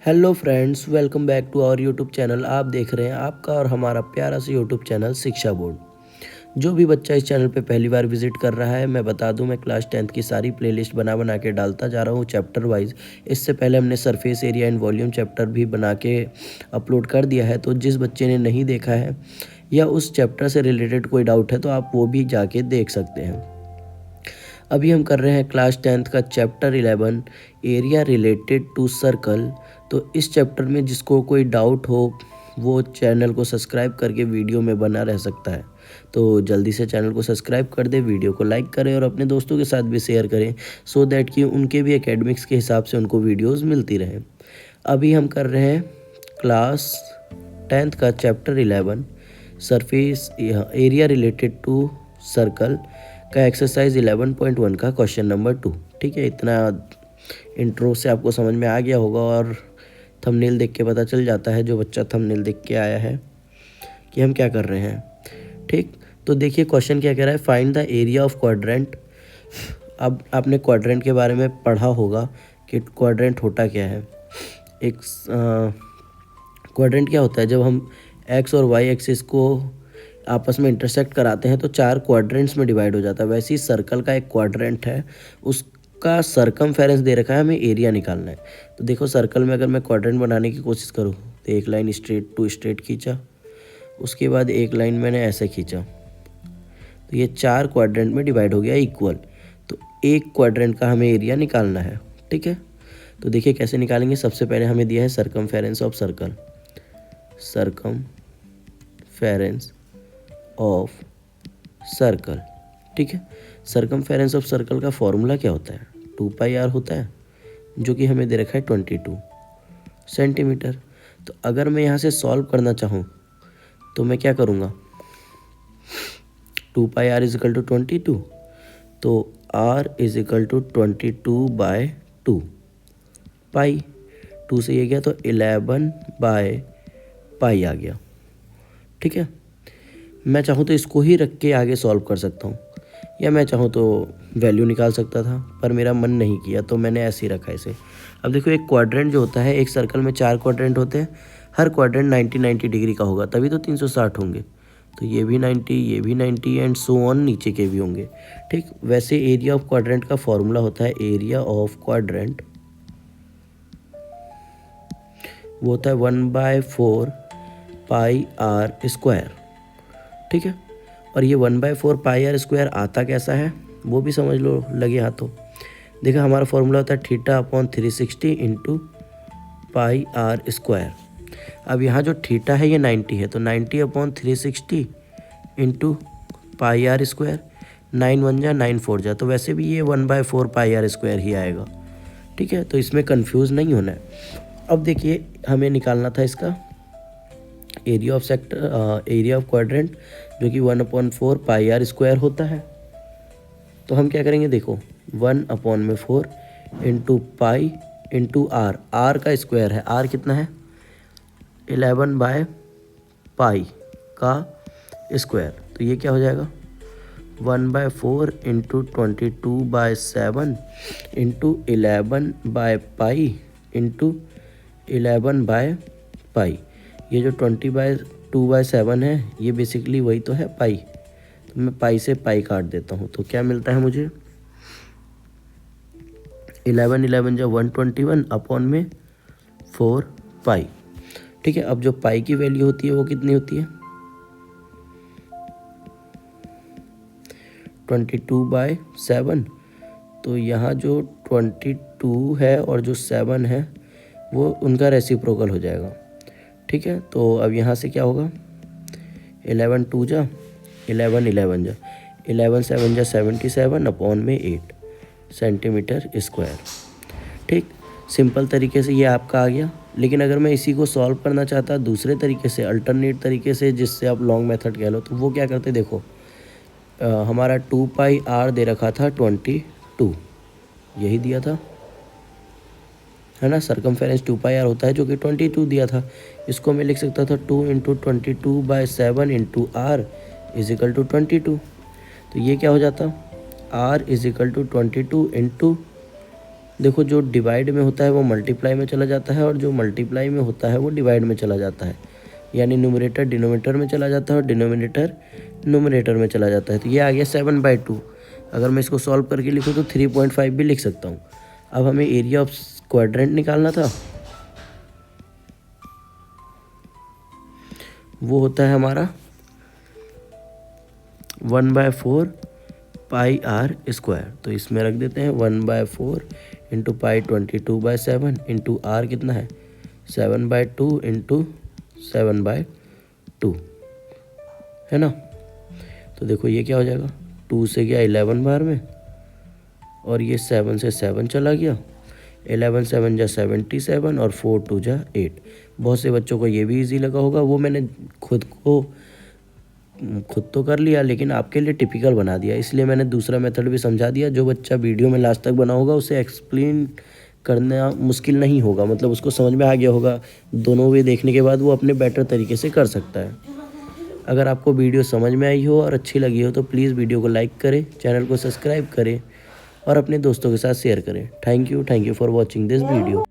Hello friends, welcome back to our YouTube channel. आप देख रहे हैं आपका और हमारा प्यारा सा यूट्यूब चैनल शिक्षा बोर्ड। जो भी बच्चा इस चैनल पे पहली बार विजिट कर रहा है, मैं बता दूं, मैं क्लास 10th की सारी प्लेलिस्ट बना बना के डालता जा रहा हूं चैप्टर वाइज। इससे पहले हमने surface area and volume chapter भी बना के अपलोड कर दिया है, तो जिस बच्चे ने नहीं देखा है या उस चैप्टर से रिलेटेड कोई डाउट है तो आप वो भी जाके देख सकते हैं। अभी हम कर रहे हैं क्लास 10th का chapter 11 area related to circle. तो इस चैप्टर में जिसको कोई डाउट हो वो चैनल को सब्सक्राइब करके वीडियो में बना रह सकता है। तो जल्दी से चैनल को सब्सक्राइब कर दे, वीडियो को लाइक करें और अपने दोस्तों के साथ भी शेयर करें, सो दैट कि उनके भी एकेडमिक्स के हिसाब से उनको वीडियोस मिलती रहे। अभी हम कर रहे हैं क्लास 10th का chapter 11 surface area related to circle का एक्सरसाइज 11.1 का क्वेश्चन नंबर 2। ठीक है, इतना इंट्रो से आपको समझ में आ गया होगा और थंबनेल देख के पता चल जाता है जो बच्चा थंबनेल देख के आया है कि हम क्या कर रहे हैं। ठीक, तो देखिए क्वेश्चन क्या कह रहा है, find the area of quadrant. अब आपने क्वाड्रेंट के बारे में पढ़ा होगा कि क्वाड्रेंट होता क्या है। एक क्वाड्रेंट क्या होता है, जब हम एक्स और वाई एक्सिस को आपस में इंटरसेक्ट कराते हैं तो 4 क्वाड्रेंट्स में डिवाइड हो जाता है। वैसे ही सर्कल का एक क्वाड्रेंट है, उसका सरकमफेरेंस दे रखा है, हमें एरिया निकालना है। तो देखो सर्कल में अगर मैं क्वाड्रेंट बनाने की कोशिश करूँ तो एक लाइन स्ट्रेट टू स्ट्रेट खींचा, उसके बाद एक लाइन मैंने ऐसे खींचा, तो ये 4 क्वाड्रेंट में डिवाइड हो गया इक्वल। तो एक क्वाड्रेंट का हमें एरिया निकालना है। ठीक है, तो देखिए कैसे निकालेंगे। सबसे पहले हमें दिया है circumference of circle, circumference of circle. ठीक है, सरकमफेरेंस ऑफ सर्कल का फॉर्मूला क्या होता है, 2πr होता है, जो कि हमें दे रखा है 22 सेंटीमीटर। तो अगर मैं यहाँ से सॉल्व करना चाहूँ तो मैं क्या करूँगा, 2πr इज इक्वल टू 22, तो r इज इक्वल टू 22/2 पाई, 2 से ये गया तो 11/पाई आ गया। ठीक है, मैं चाहूँ तो इसको ही रख के आगे सॉल्व कर सकता हूँ, या मैं चाहूँ तो वैल्यू निकाल सकता था, पर मेरा मन नहीं किया तो मैंने ऐसे ही रखा इसे। अब देखो एक क्वाड्रेंट जो होता है, एक सर्कल में 4 क्वाड्रेंट होते हैं, हर क्वाड्रेंट 90 डिग्री का होगा, तभी तो 360 होंगे। तो ये भी 90, ये भी 90 एंड सो ऑन, नीचे के भी होंगे। ठीक, वैसे एरिया ऑफ क्वाड्रेंट का फॉर्मूला होता है, एरिया ऑफ क्वाड्रेंट वो होता है 1/4 पाई आर स्क्वायर। ठीक है, और ये 1/4 पाई आर स्क्वायर आता कैसा है वो भी समझ लो लगे हाथों। देखा हमारा फॉर्मूला होता है θ/360 इंटू पाई आर स्क्वायर। अब यहाँ जो थीटा है ये 90 है, तो 90/360 इंटू पाई आर स्क्वायर, 9 1 जा 9 4 जा, तो वैसे भी ये 1/4 पाई आर स्क्वायर ही आएगा। ठीक है, तो इसमें कंफ्यूज नहीं होना है। अब देखिए हमें निकालना था इसका area of sector, area of quadrant, जो कि 1/4 पाई आर स्क्वायर होता है। तो हम क्या करेंगे, देखो 1/4 into pi into R, R का स्क्वायर है, आर कितना है 11/पाई का स्क्वायर, तो ये क्या हो जाएगा 1/4 इंटू 22/7 इंटू 11/पाई इंटू 11/पाई। ये जो 20/2/7 है ये बेसिकली वही तो है पाई, तो मैं पाई से पाई काट देता हूँ, तो क्या मिलता है मुझे 11 11 जो 121 अपॉन में 4 पाई। ठीक है, अब जो पाई की वैल्यू होती है वो कितनी होती है 22/7। तो यहाँ जो 22 है और जो 7 है वो उनका रेसिप्रोकल हो जाएगा। ठीक है, तो अब यहाँ से क्या होगा 11 2 जा 11 11 जा 11 7 जा 77 अपॉन में 8 सेंटीमीटर स्क्वायर। ठीक, सिंपल तरीके से ये आपका आ गया। लेकिन अगर मैं इसी को सॉल्व करना चाहता दूसरे तरीके से, अल्टरनेट तरीके से, जिससे आप लॉन्ग मेथड कह लो, तो वो क्या करते, देखो हमारा 2πr दे रखा था 22, यही दिया था है ना, सरकमफेरेंस 2πr होता है जो कि 22 दिया था। इसको मैं लिख सकता था 2 into 22/7 into r is equal to 22। तो ये क्या हो जाता, r is equal to 22 into देखो जो डिवाइड में होता है वो मल्टीप्लाई में चला जाता है और जो मल्टीप्लाई में होता है वो डिवाइड में चला जाता है, यानी न्यूमरेटर डिनोमिनेटर में चला जाता है और डिनोमिनेटर न्यूमरेटर में चला जाता है। तो ये आ गया 7/2। अगर मैं इसको सॉल्व करके लिखूँ तो 3.5 भी लिख सकता हूँ। अब हमें एरिया ऑफ क्वाड्रेंट निकालना था, वो होता है हमारा 1/4 पाई आर स्क्वायर। तो इसमें रख देते हैं 1/4 इंटू पाई 22/7 इंटू आर कितना है 7/2 इंटू 7/2 है ना। तो देखो ये क्या हो जाएगा, 2 से गया 11 बार में और ये 7 से 7 चला गया, 11 7 जा 77 और 4 2 जा 8। बहुत से बच्चों को ये भी इजी लगा होगा, वो मैंने खुद तो कर लिया लेकिन आपके लिए टिपिकल बना दिया, इसलिए मैंने दूसरा मेथड भी समझा दिया। जो बच्चा वीडियो में लास्ट तक बना होगा उसे एक्सप्लेन करना मुश्किल नहीं होगा, मतलब उसको समझ में आ गया होगा। दोनों वे देखने के बाद वो अपने बेटर तरीके से कर सकता है। अगर आपको वीडियो समझ में आई हो और अच्छी लगी हो तो प्लीज़ वीडियो को लाइक करें, चैनल को सब्सक्राइब करें और अपने दोस्तों के साथ शेयर करें। Thank you for watching this video.